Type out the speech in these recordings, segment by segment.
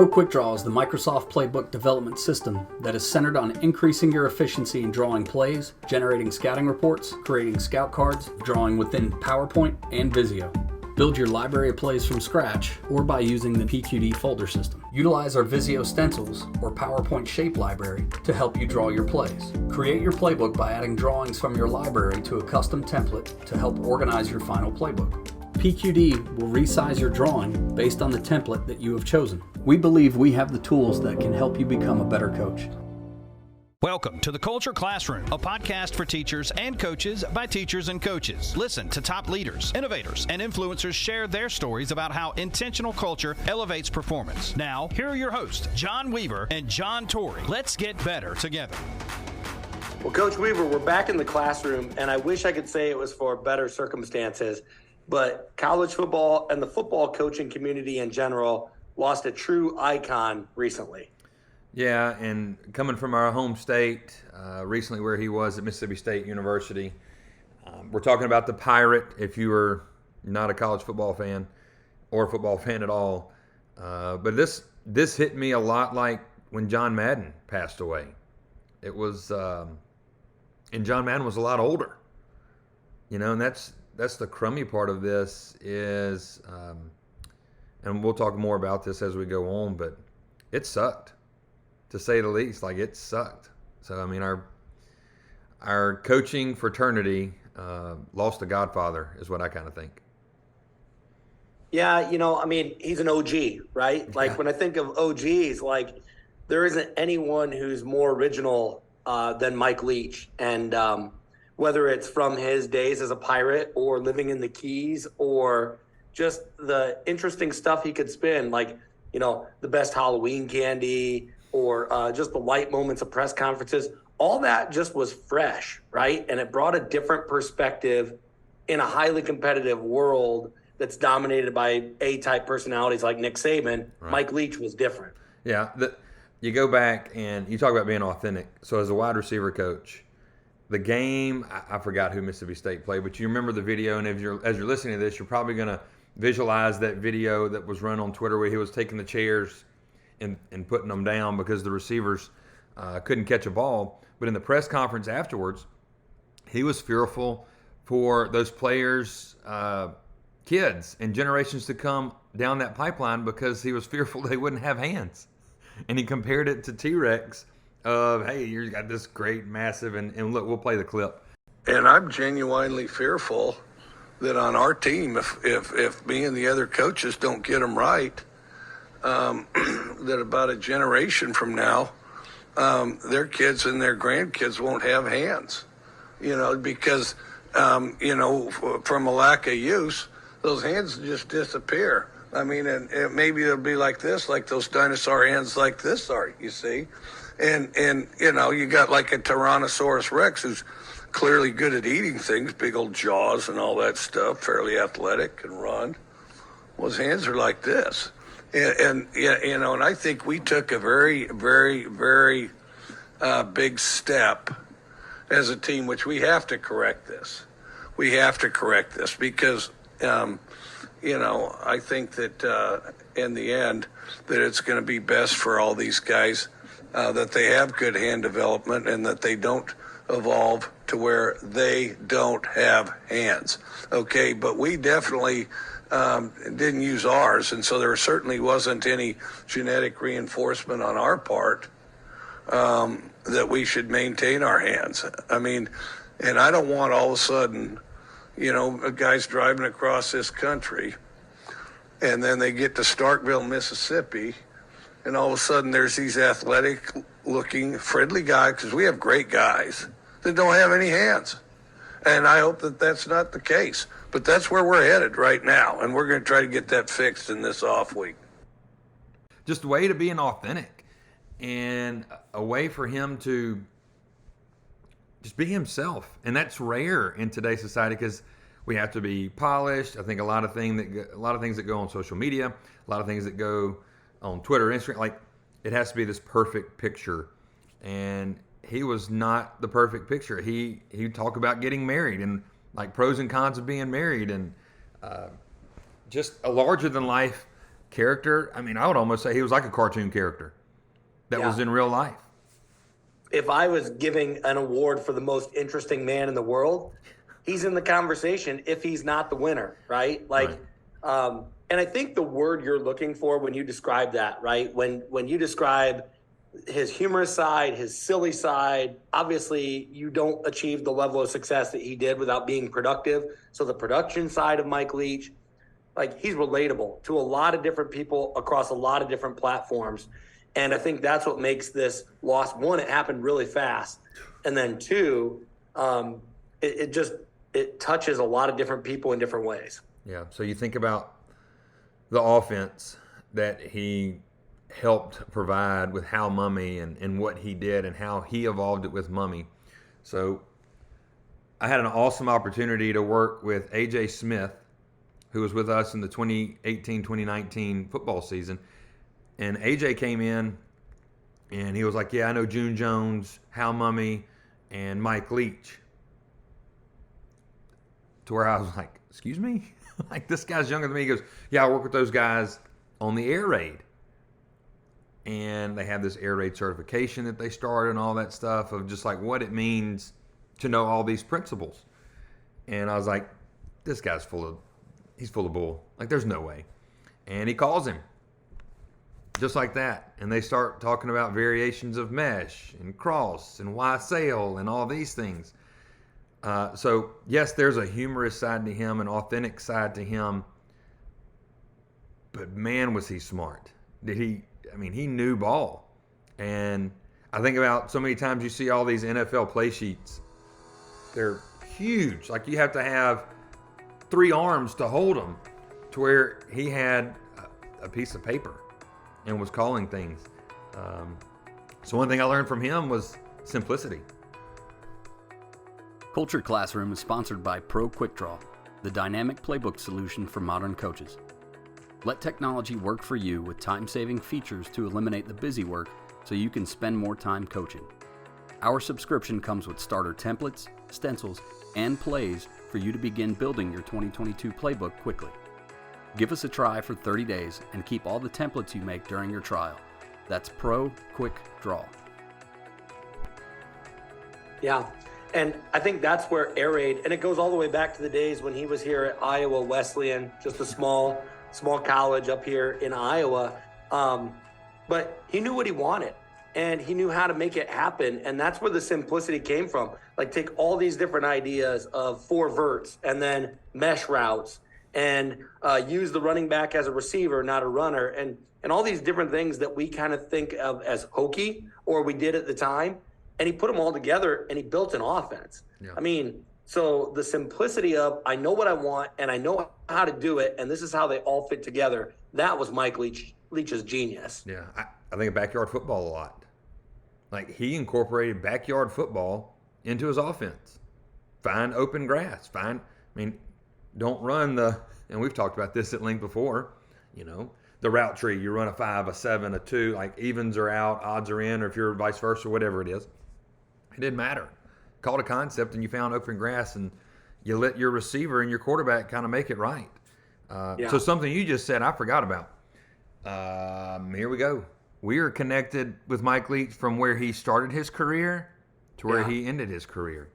𝗍𝗏𝗄𝑔𝑒𝑷𝑟𝑎w is the Microsoft Playbook development system that is centered on increasing your efficiency in drawing plays, generating scouting reports, creating scout cards, drawing within PowerPoint and Visio. Build your library of plays from scratch or by using the PQD folder system. Utilize our Visio stencils or PowerPoint shape library to help you draw your plays. Create your playbook by adding drawings from your library to a custom template to help organize your final playbook. PQD will resize your drawing based on the template that you have chosen. We believe we have the tools that can help you become a better coach. Welcome to the Culture Classroom, a podcast for teachers and coaches by teachers and coaches. Listen to top leaders, innovators, and influencers share their stories about how intentional culture elevates performance. Now, here are your hosts, John Weaver and John Torrey. Let's get better together. Well, Coach Weaver, we're back in the classroom, and I wish I could say it was for better circumstances, but college football and the football coaching community in general lost a true icon recently. Yeah, and coming from our home state, recently where he was at Mississippi State University, we're talking about the Pirate, if you were not a college football fan or a football fan at all. But this hit me a lot like when John Madden passed away. It was, and John Madden was a lot older, and that's the crummy part of this is, and we'll talk more about this as we go on, but it sucked. To say the least, like it sucked. So, I mean, our coaching fraternity lost a godfather is what I kind of think. Yeah, he's an OG, right? Like when I think of OGs, like there isn't anyone who's more original than Mike Leach. And whether it's from his days as a Pirate or living in the Keys or just the interesting stuff he could spin, like, the best Halloween candy, or just the light moments of press conferences, all that just was fresh, right? And it brought a different perspective in a highly competitive world that's dominated by A-type personalities like Nick Saban. Right. Mike Leach was different. Yeah, you go back and you talk about being authentic. So as a wide receiver coach, the game, I forgot who Mississippi State played, but you remember the video, and as you're listening to this, you're probably going to visualize that video that was run on Twitter where he was taking the chairs and putting them down because the receivers couldn't catch a ball. But in the press conference afterwards, he was fearful for those players' kids and generations to come down that pipeline because he was fearful they wouldn't have hands. And he compared it to T-Rex of, hey, you got this great, massive, and look, we'll play the clip. And I'm genuinely fearful that on our team, if me and the other coaches don't get them right, that about a generation from now, their kids and their grandkids won't have hands, because, from a lack of use, those hands just disappear. I mean, and maybe it'll be like this, like those dinosaur hands like this are, you see. And you got like a Tyrannosaurus Rex who's clearly good at eating things, big old jaws and all that stuff, fairly athletic and run. Well, his hands are like this. And I think we took a very, very, very big step as a team, which we have to correct this. We have to correct this because, I think that in the end that it's going to be best for all these guys that they have good hand development and that they don't evolve to where they don't have hands. Okay, but we definitely didn't use ours, and so there certainly wasn't any genetic reinforcement on our part that we should maintain our hands. I mean, and I don't want all of a sudden, guys driving across this country, and then they get to Starkville, Mississippi, and all of a sudden there's these athletic-looking, friendly guys, because we have great guys, that don't have any hands. And I hope that that's not the case. But that's where we're headed right now, and we're going to try to get that fixed in this off week. Just a way to being authentic and a way for him to just be himself. And that's rare in today's society because we have to be polished. I think a lot of things that go on social media, a lot of things that go on Twitter, Instagram, like it has to be this perfect picture. And he was not the perfect picture. He talked about getting married and like pros and cons of being married and just a larger than life character. I mean, I would almost say he was like a cartoon character that was in real life. If I was giving an award for the most interesting man in the world, he's in the conversation if he's not the winner, right? Like, and I think the word you're looking for when you describe that, right? When you describe his humorous side, his silly side, obviously you don't achieve the level of success that he did without being productive. So the production side of Mike Leach, like, he's relatable to a lot of different people across a lot of different platforms. And I think that's what makes this loss. One, it happened really fast. And then two, it touches a lot of different people in different ways. Yeah. So you think about the offense that he helped provide with Hal Mumme and what he did and how he evolved it with Mumme. So I had an awesome opportunity to work with A.J. Smith, who was with us in the 2018-2019 football season. And AJ came in, and he was like, yeah, I know June Jones, Hal Mumme, and Mike Leach. To where I was like, excuse me? Like, this guy's younger than me. He goes, yeah, I work with those guys on the air raid. And they have this air raid certification that they started and all that stuff of just like what it means to know all these principles. And I was like, this guy's he's full of bull. Like, there's no way. And he calls him. Just like that. And they start talking about variations of mesh and cross and Y sail and all these things. So, yes, there's a humorous side to him, an authentic side to him. But, man, was he smart. He knew ball. And I think about so many times you see all these NFL play sheets. They're huge. Like, you have to have 3 arms to hold them, to where he had a piece of paper and was calling things. So one thing I learned from him was simplicity. Culture Classroom is sponsored by Pro Quick Draw, the dynamic playbook solution for modern coaches. Let technology work for you with time-saving features to eliminate the busy work so you can spend more time coaching. Our subscription comes with starter templates, stencils, and plays for you to begin building your 2022 playbook quickly. Give us a try for 30 days and keep all the templates you make during your trial. That's Pro Quick Draw. Yeah, and I think that's where air raid, and it goes all the way back to the days when he was here at Iowa Wesleyan, just a small college up here in Iowa. But he knew what he wanted, and he knew how to make it happen, and that's where the simplicity came from. Like, take all these different ideas of 4 verts and then mesh routes, and use the running back as a receiver, not a runner, and all these different things that we kind of think of as hokey, or we did at the time. And he put them all together, and he built an offense. Yeah. I mean, so the simplicity of, I know what I want, and I know how to do it, and this is how they all fit together, that was Mike Leach's genius. Yeah, I think of backyard football a lot. Like, he incorporated backyard football into his offense. Find open grass. Don't run and we've talked about this at length before, the route tree. You run a 5, a 7, a 2, like evens are out, odds are in, or if you're vice versa, whatever it is. It didn't matter. Called a concept and you found open grass and you let your receiver and your quarterback kind of make it right. So something you just said I forgot about. Here we go. We are connected with Mike Leach from where he started his career to where he ended his career.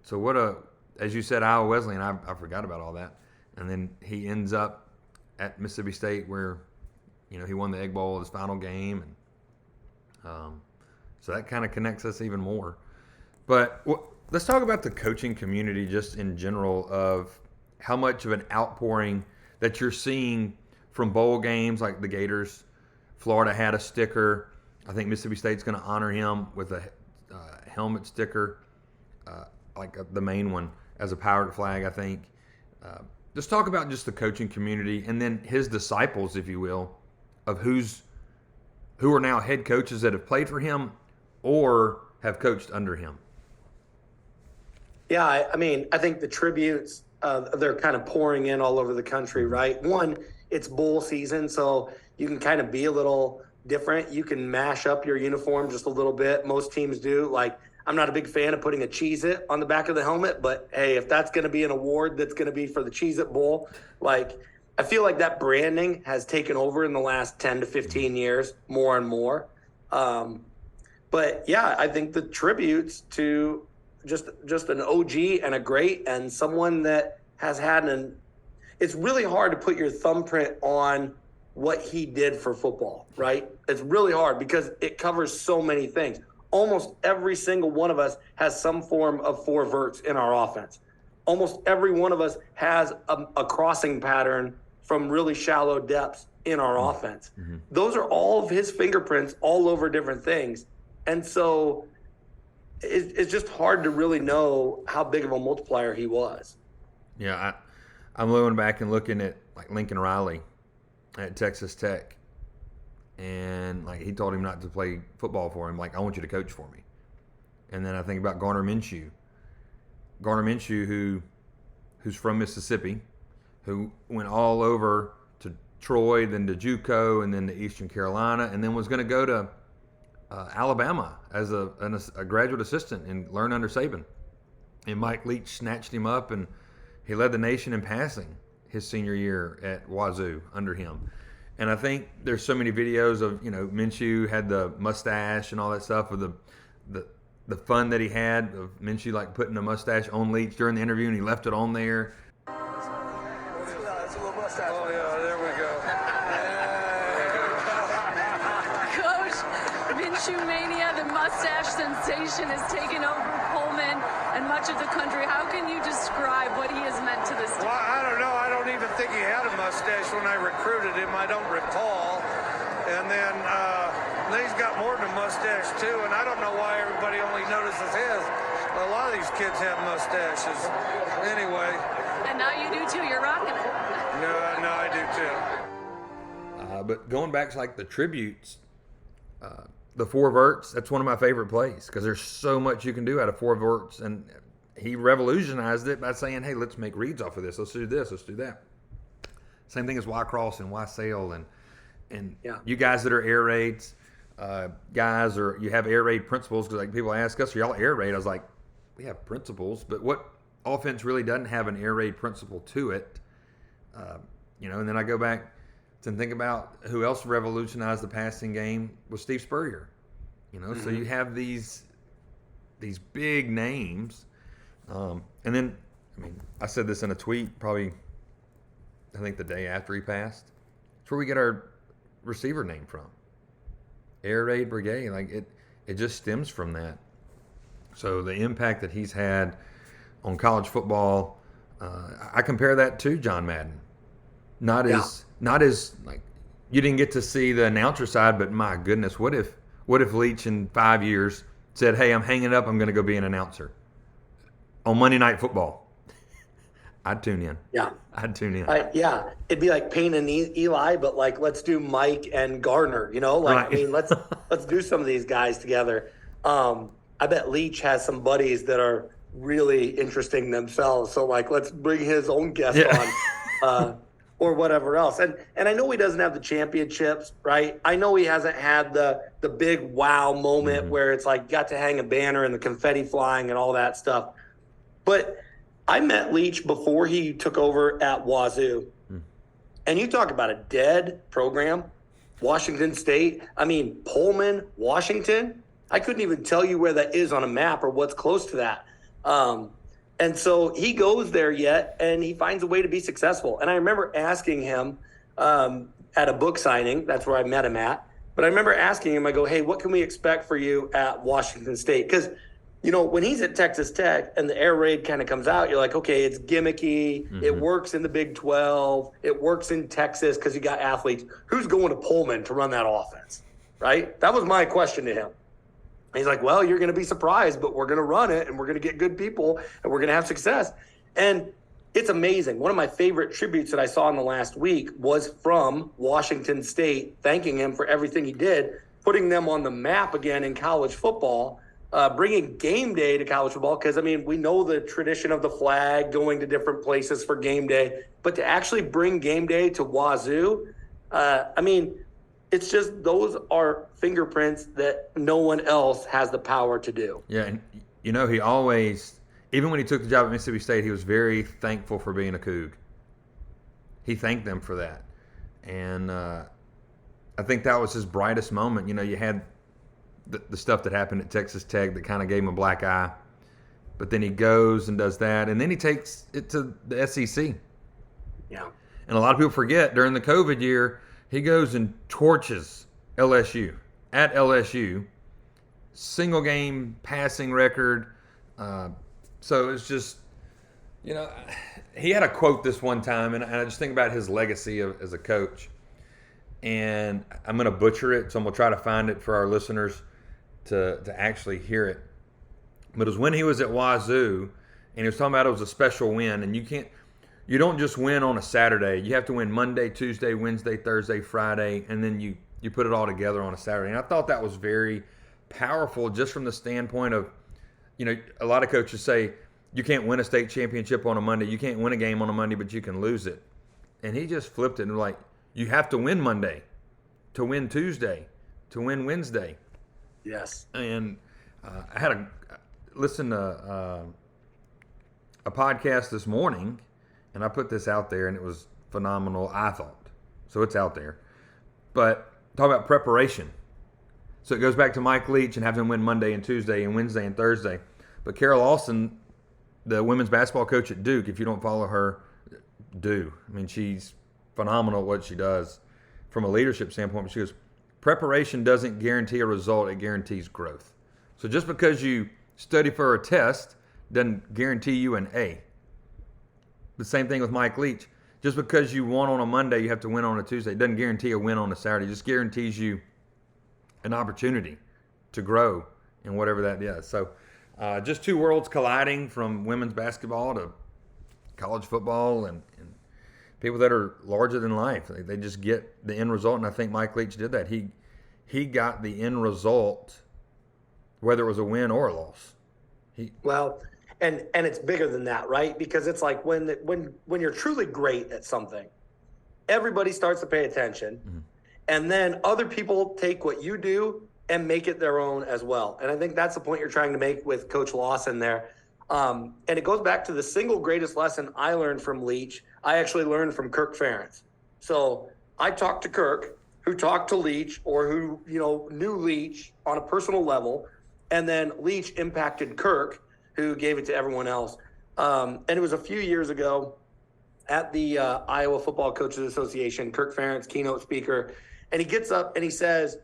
So as you said, Iowa Wesleyan, I forgot about all that. And then he ends up at Mississippi State where, he won the Egg Bowl, his final game. And so that kind of connects us even more. But let's talk about the coaching community just in general, of how much of an outpouring that you're seeing from bowl games like the Gators. Florida had a sticker. I think Mississippi State's going to honor him with a helmet sticker, the main one, as a pirate flag, I think. Just talk about just the coaching community and then his disciples, if you will, of who are now head coaches that have played for him or have coached under him. Yeah, I think the tributes, they're kind of pouring in all over the country, right? One, it's bowl season, so you can kind of be a little different. You can mash up your uniform just a little bit. Most teams do. Like, I'm not a big fan of putting a Cheez-It on the back of the helmet, but hey, if that's going to be an award that's going to be for the Cheez-It Bowl, like, I feel like that branding has taken over in the last 10 to 15 years, more and more. But yeah, I think the tributes to just an OG and a great and someone that has had it's really hard to put your thumbprint on what he did for football, right? It's really hard because it covers so many things. Almost every single one of us has some form of four verts in our offense. Almost every one of us has a crossing pattern from really shallow depths in our offense. Mm-hmm. Those are all of his fingerprints all over different things. And so it's just hard to really know how big of a multiplier he was. Yeah, I'm going back and looking at like Lincoln Riley at Texas Tech. And like he told him not to play football for him. Like, I want you to coach for me. And then I think about Gardner Minshew. Who's from Mississippi, who went all over to Troy, then to JUCO, and then to Eastern Carolina, and then was going to go to Alabama as a graduate assistant and learn under Saban. And Mike Leach snatched him up, and he led the nation in passing his senior year at Wazoo under him. And I think there's so many videos of, Minshew had the mustache and all that stuff with the fun that he had of Minshew like putting a mustache on Leach during the interview, and he left it on there. Oh, yeah, there we go. Coach, Minshew mania, the mustache sensation has taken over Pullman and much of the country. How can you describe what he has meant to this team? Well, I don't know. I don't even think he had a mustache when I recruited him. I don't recall. And then he's got more than a mustache, too, and I don't know why everybody only notices his. A lot of these kids have mustaches. Anyway. And now you do, too. You're rocking it. No, I do, too. But going back to, like, the tributes, the four verts, that's one of my favorite plays because there's so much you can do out of four verts, and he revolutionized it by saying, hey, let's make reads off of this. Let's do this. Let's do that. Same thing as Y cross and Y sail, and yeah. You guys that are air raids, guys, or you have air raid principles, because like people ask us, are y'all air raid? I was like, we have principles, but what offense really doesn't have an air raid principle to it? And then I go back to think about who else revolutionized the passing game was Steve Spurrier. Mm-hmm. So you have these big names, and then I said this in a tweet probably I think the day after he passed. It's where we get our receiver name from. Air Raid Brigade, like it just stems from that. So the impact that he's had on college football, I compare that to John Madden. Not as like you didn't get to see the announcer side, but my goodness, what if Leach in 5 years said, "Hey, I'm hanging up. I'm going to go be an announcer on Monday Night Football." I'd tune in. Yeah. I'd tune in. Yeah. It'd be like Payne and Eli, but like, let's do Mike and Gardner, right. Let's do some of these guys together. I bet Leach has some buddies that are really interesting themselves. So like, let's bring his own guest on, or whatever else. And I know he doesn't have the championships, right? I know he hasn't had the big wow moment where it's like got to hang a banner and the confetti flying and all that stuff. But I met Leach before he took over at Wazoo. And you talk about a dead program, Washington State. Pullman, Washington. I couldn't even tell you where that is on a map or what's close to that. And so he goes there yet, and he finds a way to be successful. And I remember asking him at a book signing. That's where I met him at. But I remember asking him, I go, hey, what can we expect for you at Washington State? Because when he's at Texas Tech and the air raid kind of comes out, you're like, okay, it's gimmicky. Mm-hmm. It works in the Big 12. It works in Texas because you got athletes. Who's going to Pullman to run that offense, right? That was my question to him. And he's like, well, you're going to be surprised, but we're going to run it, and we're going to get good people, and we're going to have success. And it's amazing. One of my favorite tributes that I saw in the last week was from Washington State, thanking him for everything he did, putting them on the map again in college football, bringing game day to college football, because, we know the tradition of the flag, going to different places for game day, but to actually bring game day to Wazoo, it's just those are fingerprints that no one else has the power to do. Yeah, and, he always, even when he took the job at Mississippi State, he was very thankful for being a Coug. he thanked them for that. And I think that was his brightest moment. You know, you had the stuff that happened at Texas Tech that kind of gave him a black eye. But then he goes and does that, and then he takes it to the SEC. Yeah. And a lot of people forget, during the COVID year, he goes and torches LSU at LSU. Single game passing record. So it's just, you know, he had a quote this one time, and I just think about his legacy as a coach. And I'm going to butcher it, so I'm going to try to find it for our listeners to actually hear it. But it was when he was at Wazoo, and he was talking about it was a special win, and you don't just win on a Saturday. You have to win Monday, Tuesday, Wednesday, Thursday, Friday, and then you put it all together on a Saturday. And I thought that was very powerful, just from the standpoint of, you know, a lot of coaches say you can't win a state championship on a Monday. You can't win a game on a Monday, but you can lose it. And he just flipped it and like, you have to win Monday to win Tuesday, to win Wednesday. Yes. And I had listened to a podcast this morning, and I put this out there, and it was phenomenal, I thought. So it's out there. But talk about preparation. So it goes back to Mike Leach and having them win Monday and Tuesday and Wednesday and Thursday. But Carol Austin, the women's basketball coach at Duke, if you don't follow her, do. I mean, she's phenomenal at what she does from a leadership standpoint. But she goes, preparation doesn't guarantee a result, it guarantees growth. So just because you study for a test doesn't guarantee you an A. The same thing with Mike Leach. Just because you won on a Monday, you have to win on a Tuesday. It doesn't guarantee a win on a Saturday. It just guarantees you an opportunity to grow in whatever that is. So just two worlds colliding, from women's basketball to college football, and people that are larger than life. They just get the end result, and I think Mike Leach did that. He got the end result, whether it was a win or a loss. Well, and it's bigger than that, right? Because it's like when you're truly great at something, everybody starts to pay attention, mm-hmm. and then other people take what you do and make it their own as well. And I think that's the point you're trying to make with Coach Lawson there. And it goes back to the single greatest lesson I learned from Leach. I actually learned from 𝗏𝗏. So I talked to Kirk, who talked to Leach, or who, you know, knew Leach on a personal level. And then Leach impacted Kirk, who gave it to everyone else. And it was a few years ago at the Iowa Football Coaches Association, 𝗏𝗏, keynote speaker. And he gets up and he says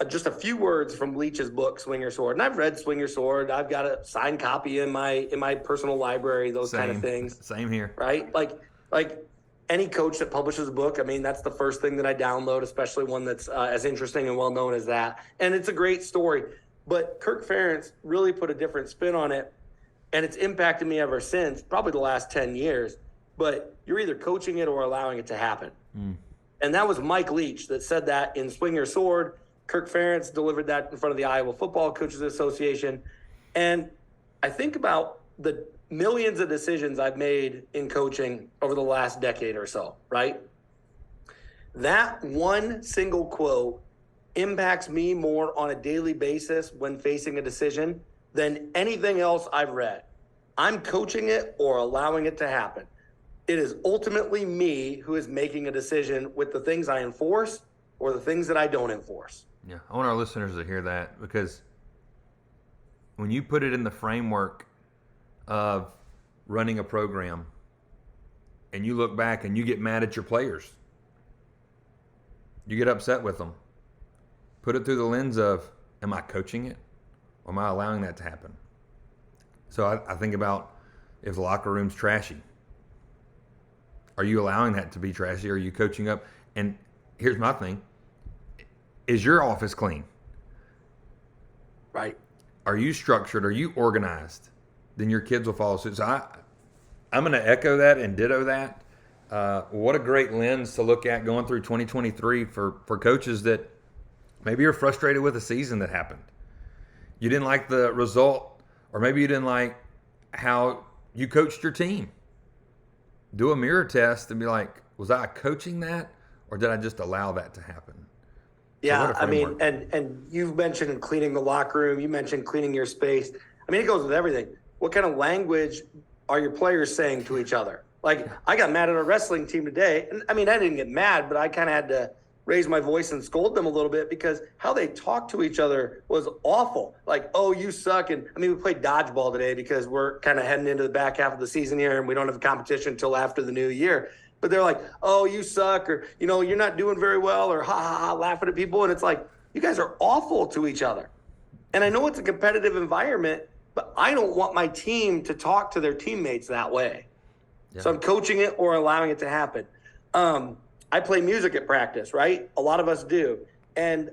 just a few words from Leach's book, Swing Your Sword. And I've read Swing Your Sword. I've got a signed copy in my personal library, those kind of things. Same here. Right? Like any coach that publishes a book, I mean, that's the first thing that I download, especially one that's as interesting and well-known as that. And it's a great story. But 𝗏𝗏 really put a different spin on it, and it's impacted me ever since, probably the last 10 years. But you're either coaching it or allowing it to happen. Mm. And that was Mike Leach that said that in Swing Your Sword. 𝗏𝗏 delivered that in front of the Iowa Football Coaches Association. And I think about the millions of decisions I've made in coaching over the last decade or so, right? That one single quote impacts me more on a daily basis when facing a decision than anything else I've read. I'm coaching it or allowing it to happen. It is ultimately me who is making a decision with the things I enforce or the things that I don't enforce. Yeah, I want our listeners to hear that, because when you put it in the framework of running a program and you look back and you get mad at your players, you get upset with them, put it through the lens of, am I coaching it or am I allowing that to happen? So I think about, if the locker room's trashy, are you allowing that to be trashy? Are you coaching up? And here's my thing. Is your office clean? Right. Are you structured? Are you organized? Then your kids will follow suit. So I'm going to echo that and ditto that. What a great lens to look at going through 2023 for coaches that maybe you're frustrated with a season that happened. You didn't like the result, or maybe you didn't like how you coached your team. Do a mirror test and be like, was I coaching that, or did I just allow that to happen? Yeah, I mean, and you've mentioned cleaning the locker room. You mentioned cleaning your space. I mean, it goes with everything. What kind of language are your players saying to each other? Like, I got mad at our wrestling team today. And I mean, I didn't get mad, but I kind of had to raise my voice and scold them a little bit because how they talked to each other was awful. Like, oh, you suck. And I mean, we played dodgeball today because we're kind of heading into the back half of the season here and we don't have a competition until after the new year. But they're like, oh, you suck, or, you know, you're not doing very well, or ha ha ha, laughing at people. And it's like, you guys are awful to each other. And I know it's a competitive environment, but I don't want my team to talk to their teammates that way. Yeah. So I'm coaching it or allowing it to happen. I play music at practice, right? A lot of us do. And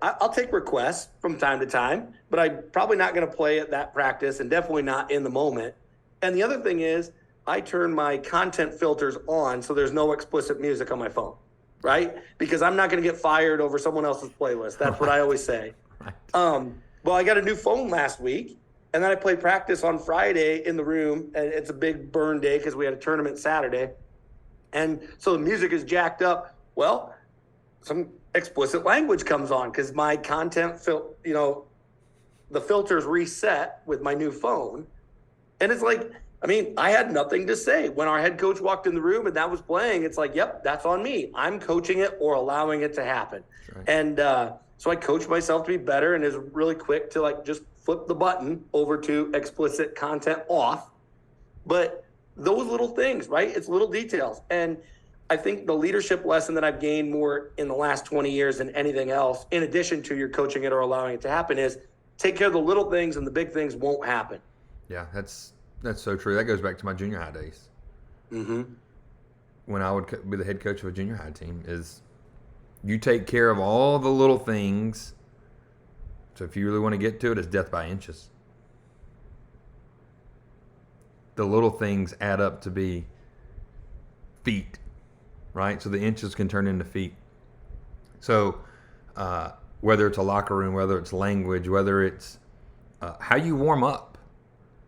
I'll take requests from time to time, but I'm probably not going to play at that practice and definitely not in the moment. And the other thing is I turn my content filters on so there's no explicit music on my phone, right? Because I'm not going to get fired over someone else's playlist. That's what I always say. Right. Well, I got a new phone last week, and then I played practice on Friday in the room, and it's a big burn day because we had a tournament Saturday. And so the music is jacked up. Well, some explicit language comes on because my content, the filters reset with my new phone. And it's like, I mean, I had nothing to say. When our head coach walked in the room and that was playing, it's like, yep, that's on me. I'm coaching it or allowing it to happen. Right. And so I coach myself to be better and is really quick to like just flip the button over to explicit content off. But those little things, right? It's little details. And I think the leadership lesson that I've gained more in the last 20 years than anything else, in addition to your coaching it or allowing it to happen, is take care of the little things and the big things won't happen. Yeah, that's so true. That goes back to my junior high days. Mm-hmm. When I would be the head coach of a junior high team, is you take care of all the little things. So if you really want to get to it, it's death by inches. The little things add up to be feet, right? So the inches can turn into feet. So whether it's a locker room, whether it's language, whether it's how you warm up,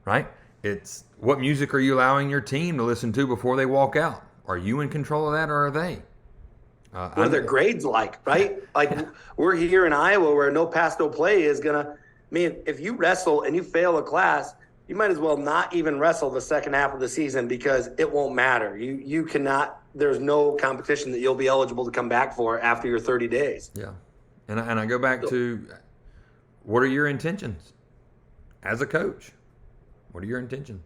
right? It's what music are you allowing your team to listen to before they walk out? Are you in control of that, or are they? What are their grades like, right? Like we're here in Iowa where no pass, no play is going to, I mean, if you wrestle and you fail a class, you might as well not even wrestle the second half of the season because it won't matter. You cannot, there's no competition that you'll be eligible to come back for after your 30 days. Yeah. And I go back to, what are your intentions as a coach? What are your intentions?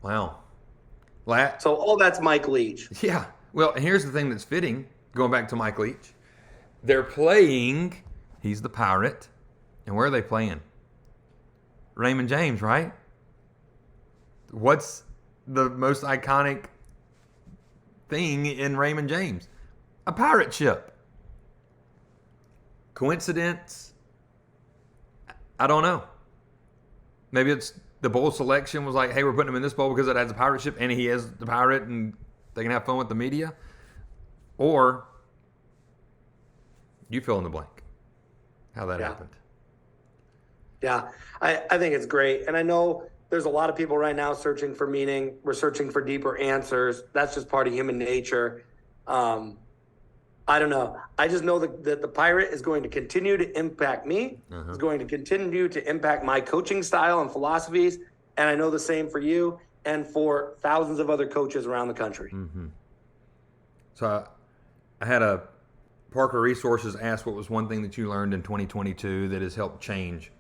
Wow. So all that's Mike Leach. Yeah. Well, and here's the thing that's fitting, going back to Mike Leach. They're playing, he's the Pirate, and where are they playing? Raymond James, right? What's the most iconic thing in Raymond James? A pirate ship. Coincidence? I don't know. Maybe it's the bowl selection was like, hey, we're putting him in this bowl because it has a pirate ship and he is the pirate and they can have fun with the media. Or you fill in the blank. How that happened. Yeah, I think it's great. And I know there's a lot of people right now searching for meaning. We're searching for deeper answers. That's just part of human nature. I don't know. I just know that the Pirate is going to continue to impact me. Uh-huh. It's going to continue to impact my coaching style and philosophies. And I know the same for you and for thousands of other coaches around the country. Mm-hmm. So I had a Parker Resources ask what was one thing that you learned in 2022 that has helped change.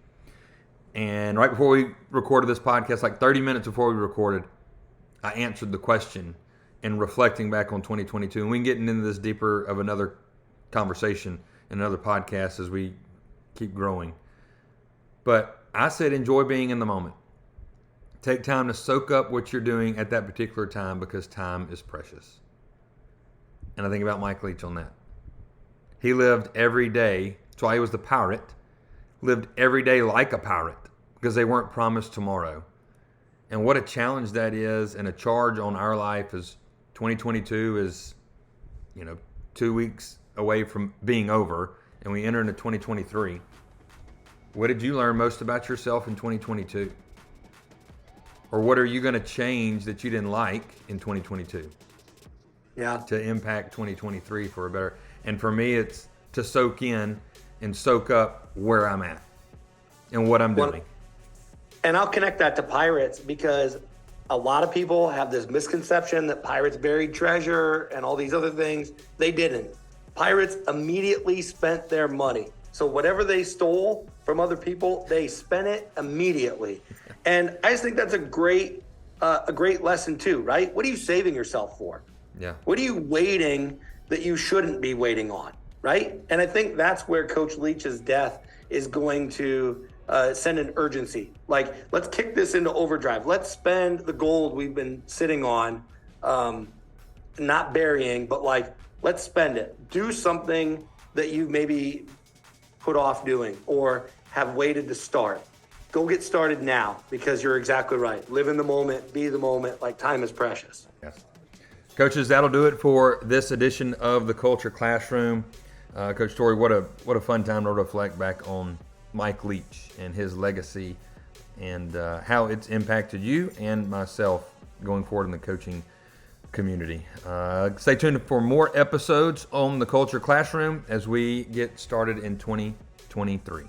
And right before we recorded this podcast, like 30 minutes before we recorded, I answered the question and reflecting back on 2022. And we can get into this deeper of another conversation in another podcast as we keep growing. But I said enjoy being in the moment. Take time to soak up what you're doing at that particular time because time is precious. And I think about Mike Leach on that. He lived every day, that's why he was the Pirate, lived every day like a pirate because they weren't promised tomorrow. And what a challenge that is and a charge on our life as 2022 is, 2 weeks away from being over and we enter into 2023. What did you learn most about yourself in 2022? Or what are you going to change that you didn't like in 2022? Yeah. To impact 2023 for a better. And for me, it's to soak in and soak up where I'm at and what I'm doing. And I'll connect that to Pirates because a lot of people have this misconception that Pirates buried treasure and all these other things. They didn't. Pirates immediately spent their money. So whatever they stole from other people, they spent it immediately. And I just think that's a great lesson too, right? What are you saving yourself for? Yeah. What are you waiting that you shouldn't be waiting on, right? And I think that's where Coach Leach's death is going to send an urgency. Like, let's kick this into overdrive. Let's spend the gold we've been sitting on, not burying, but like, let's spend it. Do something that you maybe put off doing or have waited to start. Go get started now, because you're exactly right. Live in the moment, be the moment, like time is precious. Yes. Coaches, that'll do it for this edition of the Culture Classroom. Coach Torrey, what a fun time to reflect back on Mike Leach and his legacy and how it's impacted you and myself going forward in the coaching community. Stay tuned for more episodes on the Culture Classroom as we get started in 2023.